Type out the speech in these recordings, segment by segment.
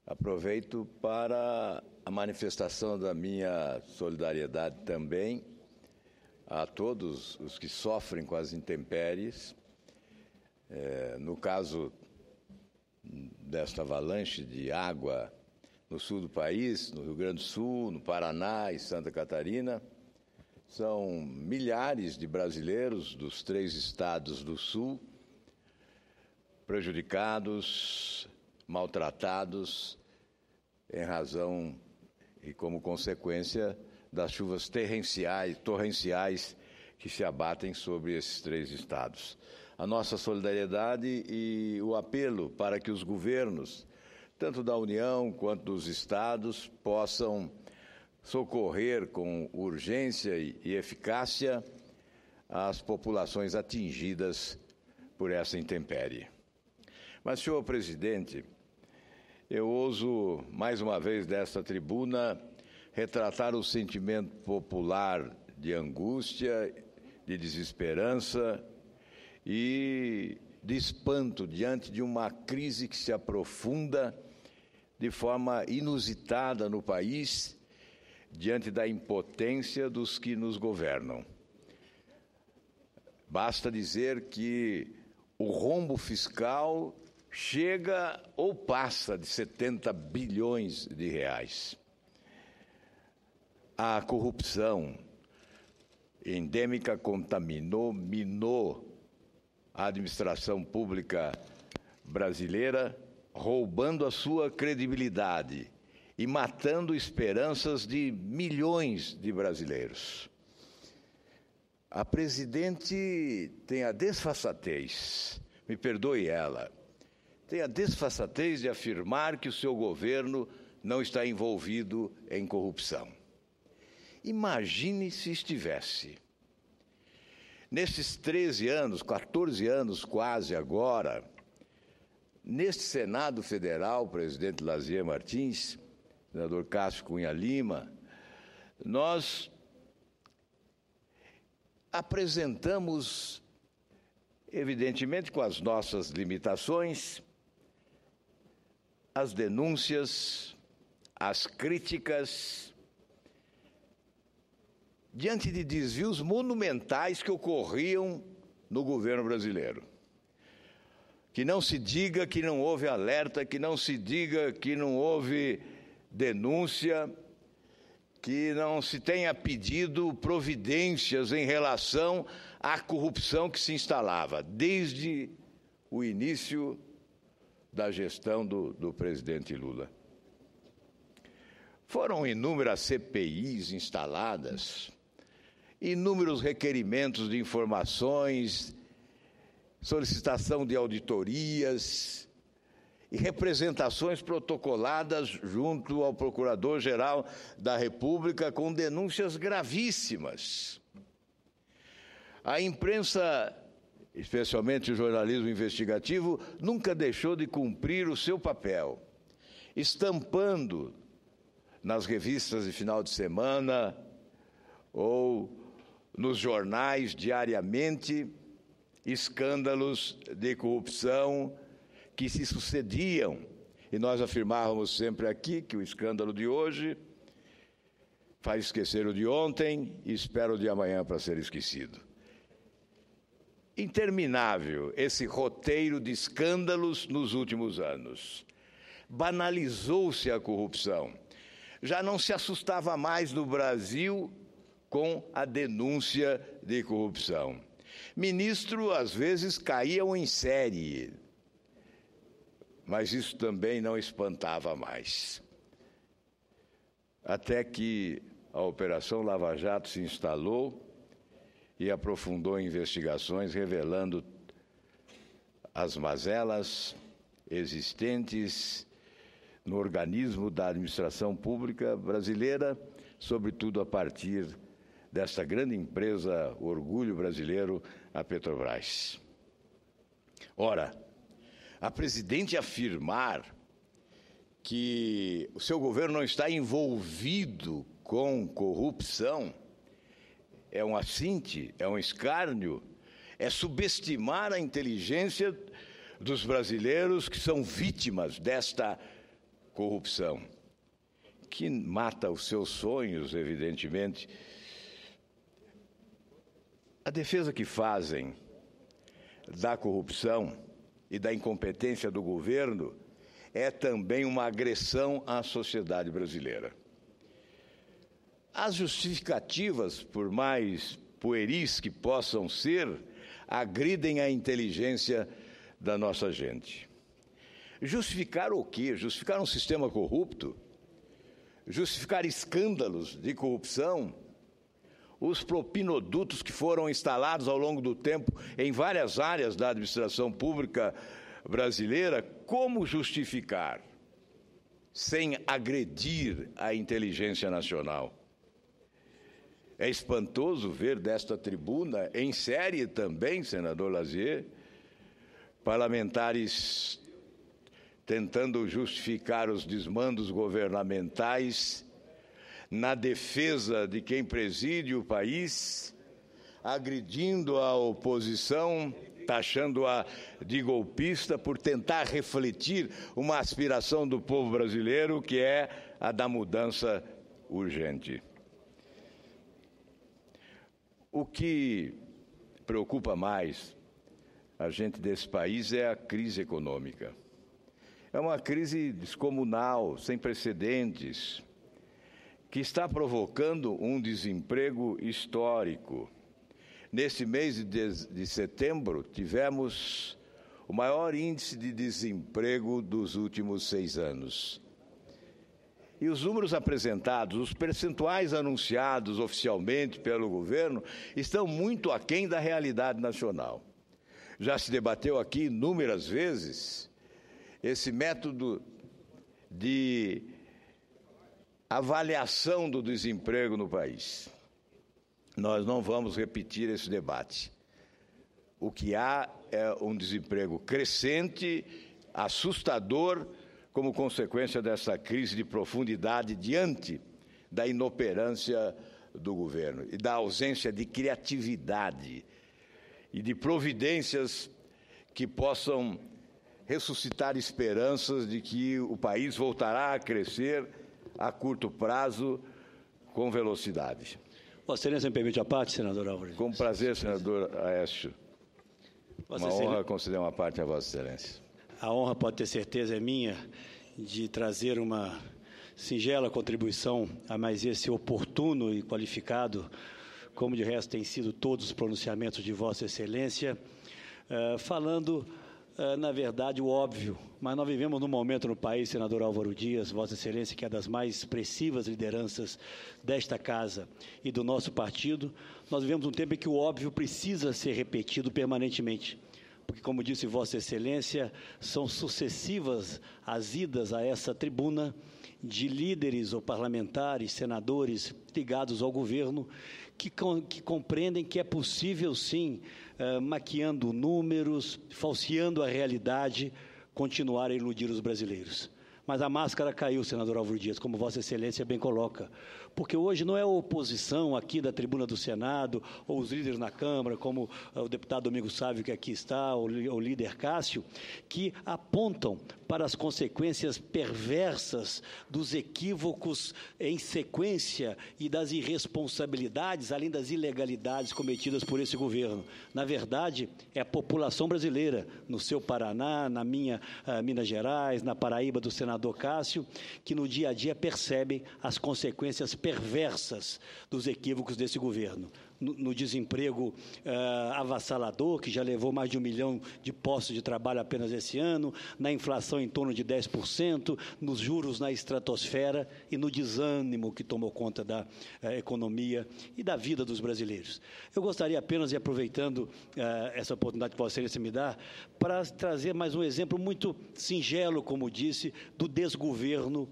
Aproveito para a manifestação da minha solidariedade também a todos os que sofrem com as intempéries. No caso desta avalanche de água no sul do país, no Rio Grande do Sul, no Paraná e Santa Catarina, são milhares de brasileiros dos 3 estados do sul prejudicados, maltratados em razão e como consequência das chuvas torrenciais que se abatem sobre esses 3 estados. A nossa solidariedade e o apelo para que os governos, tanto da União quanto dos estados, possam socorrer com urgência e eficácia as populações atingidas por essa intempérie. Mas, senhor presidente, eu ouso, mais uma vez, desta tribuna, retratar o sentimento popular de angústia, de desesperança e de espanto diante de uma crise que se aprofunda de forma inusitada no país, diante da impotência dos que nos governam. Basta dizer que o rombo fiscal chega ou passa de 70 bilhões de reais. A corrupção endêmica minou a administração pública brasileira, roubando a sua credibilidade e matando esperanças de milhões de brasileiros. A presidente tem a desfaçatez, me perdoe ela, tem a desfaçatez de afirmar que o seu governo não está envolvido em corrupção. Imagine se estivesse. Nesses 13 anos, 14 anos quase agora, neste Senado Federal, presidente Lazier Martins, senador Cássio Cunha Lima, nós apresentamos, evidentemente com as nossas limitações, as denúncias, as críticas, diante de desvios monumentais que ocorriam no governo brasileiro. Que não se diga que não houve alerta, que não se diga que não houve denúncia, que não se tenha pedido providências em relação à corrupção que se instalava desde o início da gestão do presidente Lula. Foram inúmeras CPIs instaladas, inúmeros requerimentos de informações, solicitação de auditorias e representações protocoladas junto ao Procurador-Geral da República com denúncias gravíssimas. A imprensa, especialmente o jornalismo investigativo, nunca deixou de cumprir o seu papel, estampando nas revistas de final de semana ou nos jornais diariamente escândalos de corrupção que se sucediam. E nós afirmávamos sempre aqui que o escândalo de hoje faz esquecer o de ontem e espera o de amanhã para ser esquecido. Interminável esse roteiro de escândalos nos últimos anos. Banalizou-se a corrupção. Já não se assustava mais no Brasil com a denúncia de corrupção. Ministros, às vezes, caíam em série, mas isso também não espantava mais. Até que a Operação Lava Jato se instalou e aprofundou investigações, revelando as mazelas existentes no organismo da administração pública brasileira, sobretudo a partir desta grande empresa, orgulho brasileiro, a Petrobras. Ora, a presidente afirmar que o seu governo não está envolvido com corrupção é um assinte, é um escárnio, é subestimar a inteligência dos brasileiros que são vítimas desta corrupção, que mata os seus sonhos, evidentemente. A defesa que fazem da corrupção e da incompetência do governo é também uma agressão à sociedade brasileira. As justificativas, por mais pueris que possam ser, agridem a inteligência da nossa gente. Justificar o quê? Justificar um sistema corrupto? Justificar escândalos de corrupção? Os propinodutos que foram instalados ao longo do tempo em várias áreas da administração pública brasileira, como justificar sem agredir a inteligência nacional? É espantoso ver desta tribuna, em série também, senador Lazier, parlamentares tentando justificar os desmandos governamentais na defesa de quem preside o país, agredindo a oposição, taxando-a de golpista por tentar refletir uma aspiração do povo brasileiro, que é a da mudança urgente. O que preocupa mais a gente desse país é a crise econômica. É uma crise descomunal, sem precedentes, que está provocando um desemprego histórico. Nesse mês de setembro, tivemos o maior índice de desemprego dos últimos 6 anos. E os números apresentados, os percentuais anunciados oficialmente pelo governo, estão muito aquém da realidade nacional. Já se debateu aqui inúmeras vezes esse método de avaliação do desemprego no país. Nós não vamos repetir esse debate. O que há é um desemprego crescente, assustador, como consequência dessa crise de profundidade diante da inoperância do governo e da ausência de criatividade e de providências que possam ressuscitar esperanças de que o país voltará a crescer a curto prazo com velocidade. Vossa Excelência me permite a parte, senador Álvares? Com prazer, senador Aécio. Vossa Uma Excelência... honra conceder uma parte a Vossa Excelência. A honra, pode ter certeza, é minha de trazer uma singela contribuição a mais esse oportuno e qualificado, como de resto tem sido todos os pronunciamentos de Vossa Excelência, falando, na verdade, o óbvio. Mas nós vivemos num momento no país, senador Álvaro Dias, Vossa Excelência, que é das mais expressivas lideranças desta casa e do nosso partido, nós vivemos um tempo em que o óbvio precisa ser repetido permanentemente. Porque, como disse Vossa Excelência, são sucessivas as idas a essa tribuna de líderes ou parlamentares, senadores ligados ao governo, que compreendem que é possível, sim, maquiando números, falseando a realidade, continuar a iludir os brasileiros. Mas a máscara caiu, senador Álvaro Dias, como Vossa Excelência bem coloca. Porque hoje não é a oposição aqui da tribuna do Senado, ou os líderes na Câmara, como o deputado Domingos Sávio, que aqui está, ou o líder Cássio, que apontam para as consequências perversas dos equívocos em sequência e das irresponsabilidades, além das ilegalidades cometidas por esse governo. Na verdade, é a população brasileira, no seu Paraná, na minha Minas Gerais, na Paraíba do senador Cássio, que no dia a dia percebem as consequências perversas dos equívocos desse governo. No desemprego avassalador, que já levou mais de 1 milhão de postos de trabalho apenas esse ano, na inflação em torno de 10%, nos juros na estratosfera e no desânimo que tomou conta da economia e da vida dos brasileiros. Eu gostaria apenas, e aproveitando essa oportunidade que Vossa Excelência me dá, para trazer mais um exemplo muito singelo, como disse, do desgoverno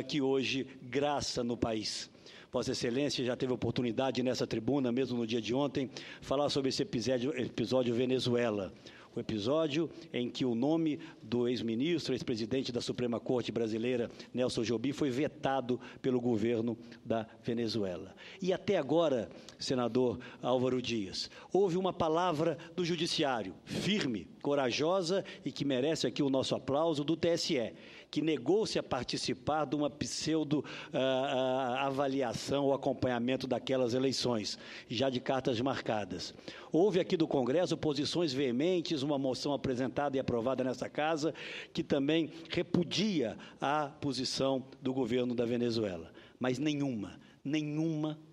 que hoje graça no país. Vossa Excelência já teve oportunidade nessa tribuna, mesmo no dia de ontem, falar sobre esse episódio Venezuela. O episódio em que o nome do ex-ministro, ex-presidente da Suprema Corte Brasileira, Nelson Jobim, foi vetado pelo governo da Venezuela. E até agora, senador Álvaro Dias, houve uma palavra do Judiciário, firme, corajosa e que merece aqui o nosso aplauso, do TSE, que negou-se a participar de uma pseudo-avaliação ou acompanhamento daquelas eleições, já de cartas marcadas. Houve aqui do Congresso posições veementes, uma moção apresentada e aprovada nessa casa, que também repudia a posição do governo da Venezuela, mas nenhuma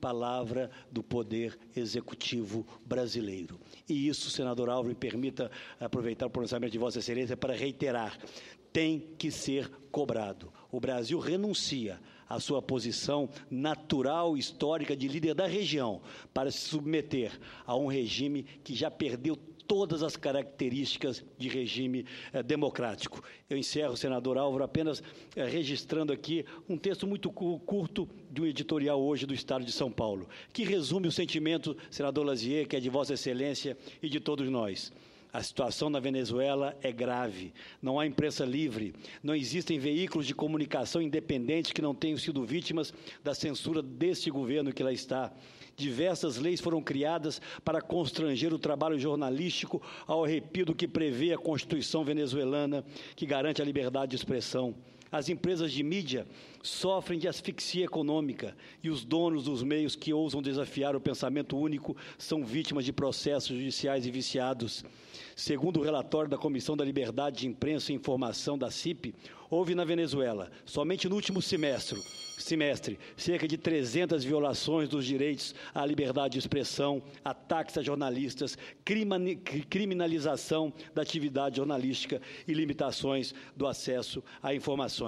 palavra do Poder Executivo brasileiro. E isso, senador Alves, me permita aproveitar o pronunciamento de Vossa Excelência para reiterar, tem que ser cobrado. O Brasil renuncia à sua posição natural, histórica, de líder da região, para se submeter a um regime que já perdeu todas as características de regime democrático. Eu encerro, senador Álvaro, apenas registrando aqui um texto muito curto de um editorial hoje do Estado de São Paulo, que resume o sentimento, senador Lazier, que é de Vossa Excelência e de todos nós. A situação na Venezuela é grave, não há imprensa livre, não existem veículos de comunicação independentes que não tenham sido vítimas da censura deste governo que lá está. Diversas leis foram criadas para constranger o trabalho jornalístico ao arrepio do que prevê a Constituição venezuelana, que garante a liberdade de expressão. As empresas de mídia sofrem de asfixia econômica e os donos dos meios que ousam desafiar o pensamento único são vítimas de processos judiciais e viciados. Segundo o relatório da Comissão da Liberdade de Imprensa e Informação da CIP, houve na Venezuela, somente no último semestre, cerca de 300 violações dos direitos à liberdade de expressão, ataques a jornalistas, criminalização da atividade jornalística e limitações do acesso à informação.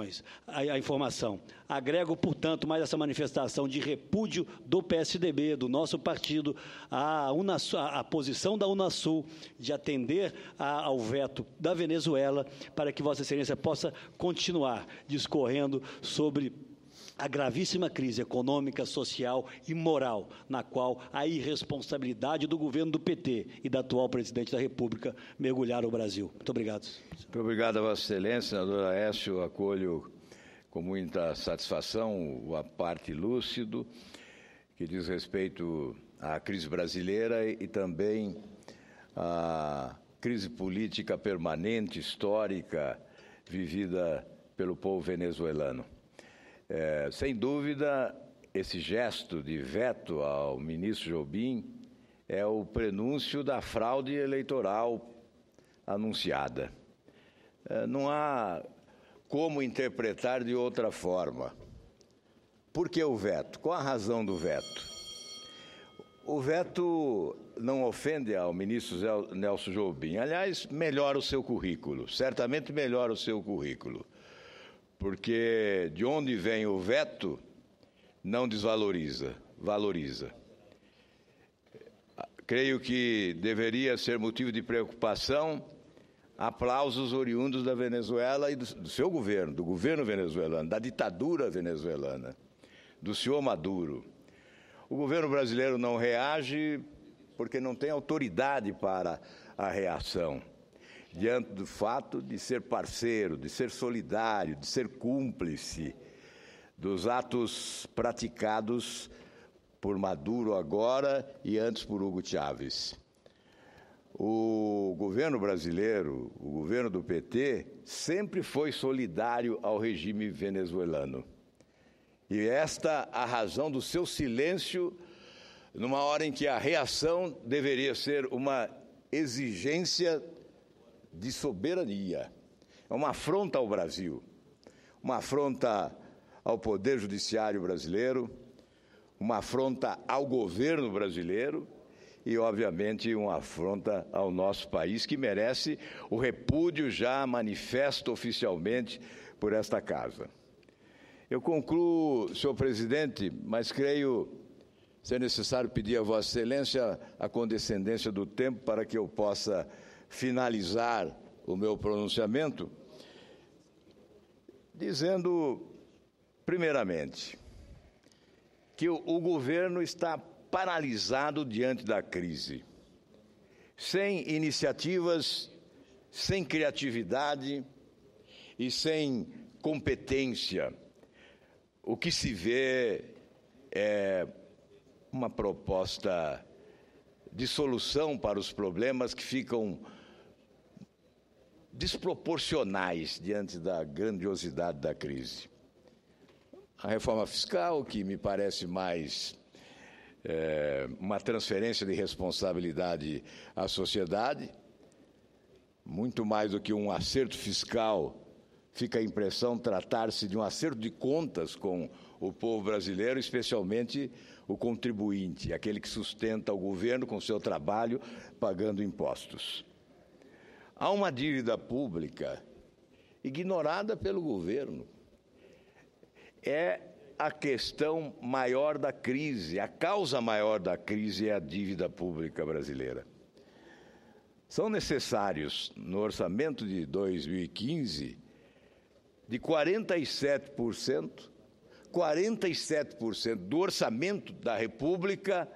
Agrego, portanto, mais essa manifestação de repúdio do PSDB, do nosso partido, à posição da Unasul de atender ao veto da Venezuela, para que Vossa Excelência possa continuar discorrendo sobre a gravíssima crise econômica, social e moral, na qual a irresponsabilidade do governo do PT e da atual presidente da República mergulharam o Brasil. Muito obrigado. Muito obrigado a Vossa Excelência, senador Aécio. Acolho com muita satisfação o aparte lúcido que diz respeito à crise brasileira e também à crise política permanente, histórica, vivida pelo povo venezuelano. Sem dúvida, esse gesto de veto ao ministro Jobim é o prenúncio da fraude eleitoral anunciada. Não há como interpretar de outra forma. Por que o veto? Qual a razão do veto? O veto não ofende ao ministro Nelson Jobim. Aliás, melhora o seu currículo, certamente melhora o seu currículo. Porque de onde vem o veto, não desvaloriza, valoriza. Creio que deveria ser motivo de preocupação aplausos oriundos da Venezuela e do seu governo, do governo venezuelano, da ditadura venezuelana, do senhor Maduro. O governo brasileiro não reage porque não tem autoridade para a reação, diante do fato de ser parceiro, de ser solidário, de ser cúmplice dos atos praticados por Maduro agora e antes por Hugo Chávez. O governo brasileiro, o governo do PT, sempre foi solidário ao regime venezuelano. E esta a razão do seu silêncio numa hora em que a reação deveria ser uma exigência de soberania. É uma afronta ao Brasil, uma afronta ao Poder Judiciário brasileiro, uma afronta ao governo brasileiro e, obviamente, uma afronta ao nosso país, que merece o repúdio já manifesto oficialmente por esta Casa. Eu concluo, senhor presidente, mas creio ser necessário pedir a Vossa Excelência a condescendência do tempo para que eu possa finalizar o meu pronunciamento, dizendo, primeiramente, que o governo está paralisado diante da crise, sem iniciativas, sem criatividade e sem competência. O que se vê é uma proposta de solução para os problemas que ficam desproporcionais diante da grandiosidade da crise. A reforma fiscal, que me parece mais uma transferência de responsabilidade à sociedade, muito mais do que um acerto fiscal, fica a impressão tratar-se de um acerto de contas com o povo brasileiro, especialmente o contribuinte, aquele que sustenta o governo com seu trabalho, pagando impostos. Há uma dívida pública ignorada pelo governo. É a questão maior da crise, a causa maior da crise é a dívida pública brasileira. São necessários, no orçamento de 2015, de 47% do orçamento da República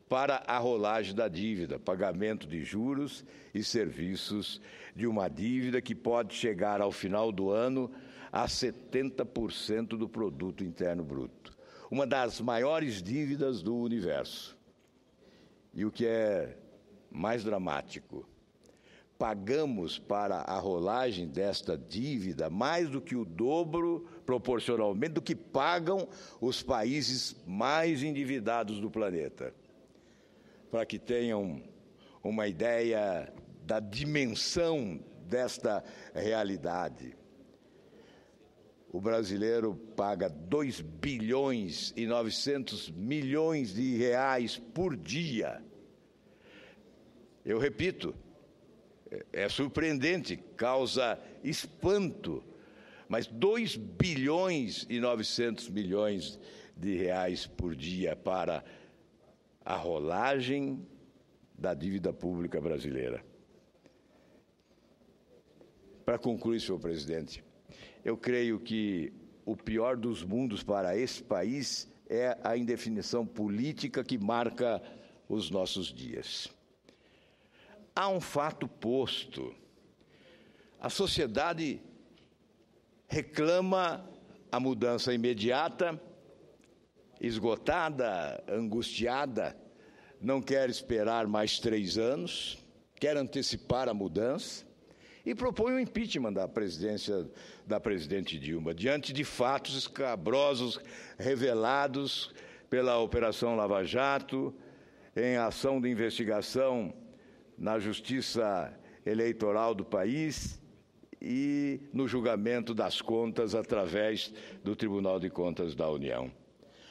para a rolagem da dívida, pagamento de juros e serviços de uma dívida que pode chegar ao final do ano a 70% do produto interno bruto. Uma das maiores dívidas do universo. E o que é mais dramático, pagamos para a rolagem desta dívida mais do que o dobro, proporcionalmente, do que pagam os países mais endividados do planeta. Para que tenham uma ideia da dimensão desta realidade. O brasileiro paga 2 bilhões e 900 milhões de reais por dia. Eu repito, é surpreendente, causa espanto, mas 2 bilhões e 900 milhões de reais por dia para a rolagem da dívida pública brasileira. Para concluir, senhor presidente, eu creio que o pior dos mundos para esse país é a indefinição política que marca os nossos dias. Há um fato posto. A sociedade reclama a mudança imediata, esgotada, angustiada, não quer esperar mais 3 anos, quer antecipar a mudança e propõe o impeachment da presidência da presidente Dilma, diante de fatos escabrosos revelados pela Operação Lava Jato, em ação de investigação na Justiça Eleitoral do país e no julgamento das contas através do Tribunal de Contas da União.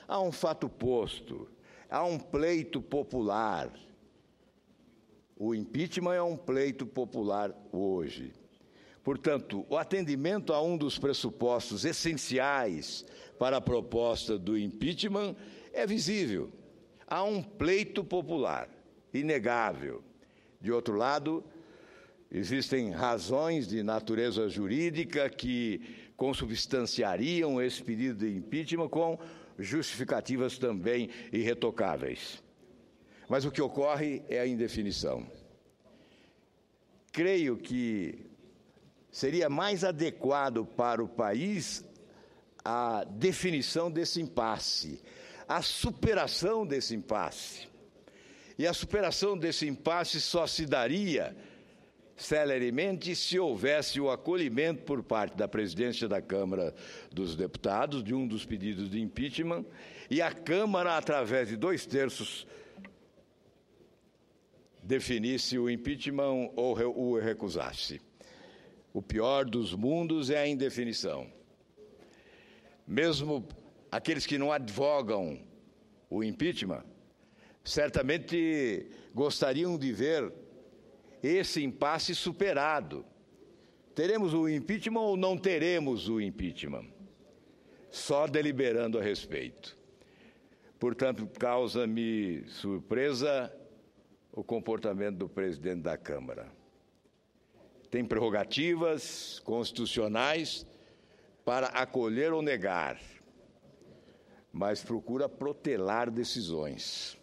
Há um fato posto, há um pleito popular. O impeachment é um pleito popular hoje. Portanto, o atendimento a um dos pressupostos essenciais para a proposta do impeachment é visível. Há um pleito popular, inegável. De outro lado, existem razões de natureza jurídica que consubstanciariam esse pedido de impeachment com justificativas também irretocáveis. Mas o que ocorre é a indefinição. Creio que seria mais adequado para o país a definição desse impasse, a superação desse impasse. E a superação desse impasse só se daria celeremente se houvesse o acolhimento por parte da presidência da Câmara dos Deputados de um dos pedidos de impeachment e a Câmara, através de 2/3, definisse o impeachment ou o recusasse. O pior dos mundos é a indefinição. Mesmo aqueles que não advogam o impeachment, certamente gostariam de ver esse impasse superado. Teremos o impeachment ou não teremos o impeachment? Só deliberando a respeito. Portanto, causa-me surpresa o comportamento do presidente da Câmara. Tem prerrogativas constitucionais para acolher ou negar, mas procura protelar decisões.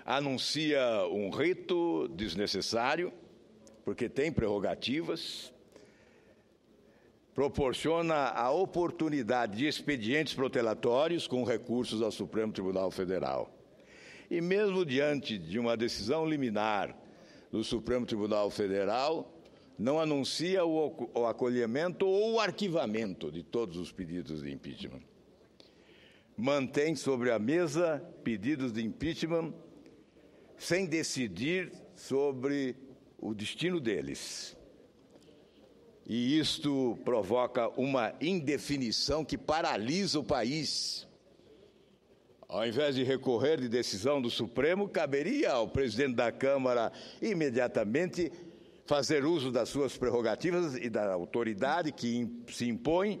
Anuncia um rito desnecessário, porque tem prerrogativas, proporciona a oportunidade de expedientes protelatórios com recursos ao Supremo Tribunal Federal. E mesmo diante de uma decisão liminar do Supremo Tribunal Federal, não anuncia o acolhimento ou o arquivamento de todos os pedidos de impeachment. Mantém sobre a mesa pedidos de impeachment sem decidir sobre o destino deles. E isto provoca uma indefinição que paralisa o país. Ao invés de recorrer de decisão do Supremo, caberia ao presidente da Câmara imediatamente fazer uso das suas prerrogativas e da autoridade que se impõe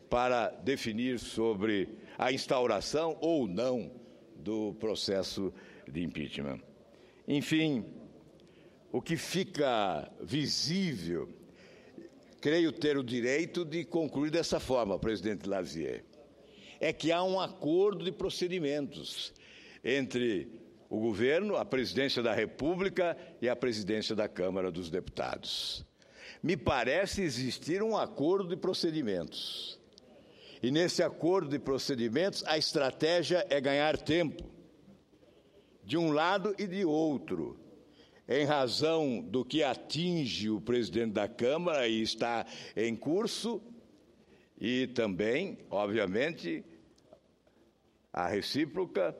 para definir sobre a instauração ou não do processo de impeachment. Enfim, o que fica visível, creio ter o direito de concluir dessa forma, presidente Lazier, é que há um acordo de procedimentos entre o governo, a presidência da República e a presidência da Câmara dos Deputados. Me parece existir um acordo de procedimentos. E nesse acordo de procedimentos, a estratégia é ganhar tempo, de um lado e de outro, em razão do que atinge o presidente da Câmara e está em curso, e também, obviamente, a recíproca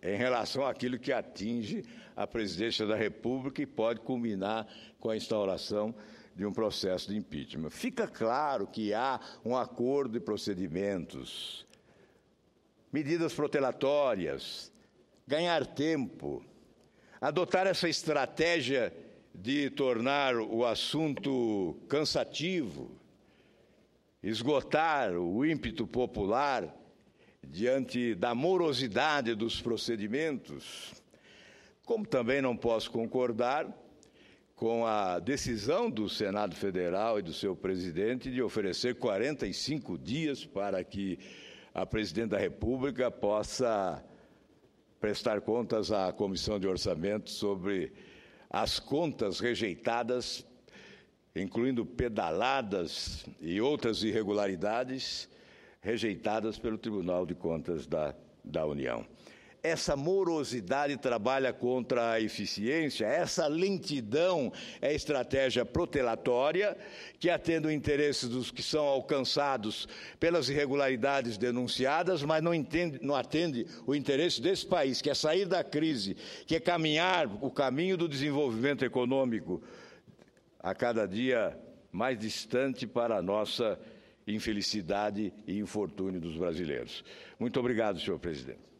em relação àquilo que atinge a presidência da República e pode culminar com a instauração de um processo de impeachment. Fica claro que há um acordo de procedimentos, medidas protelatórias, ganhar tempo, adotar essa estratégia de tornar o assunto cansativo, esgotar o ímpeto popular diante da morosidade dos procedimentos, como também não posso concordar com a decisão do Senado Federal e do seu presidente de oferecer 45 dias para que a presidente da República possa prestar contas à Comissão de Orçamento sobre as contas rejeitadas, incluindo pedaladas e outras irregularidades rejeitadas pelo Tribunal de Contas da União. Essa morosidade trabalha contra a eficiência, essa lentidão é estratégia protelatória que atende o interesse dos que são alcançados pelas irregularidades denunciadas, mas não atende o interesse desse país, que é sair da crise, que é caminhar o caminho do desenvolvimento econômico a cada dia mais distante para a nossa infelicidade e infortúnio dos brasileiros. Muito obrigado, senhor presidente.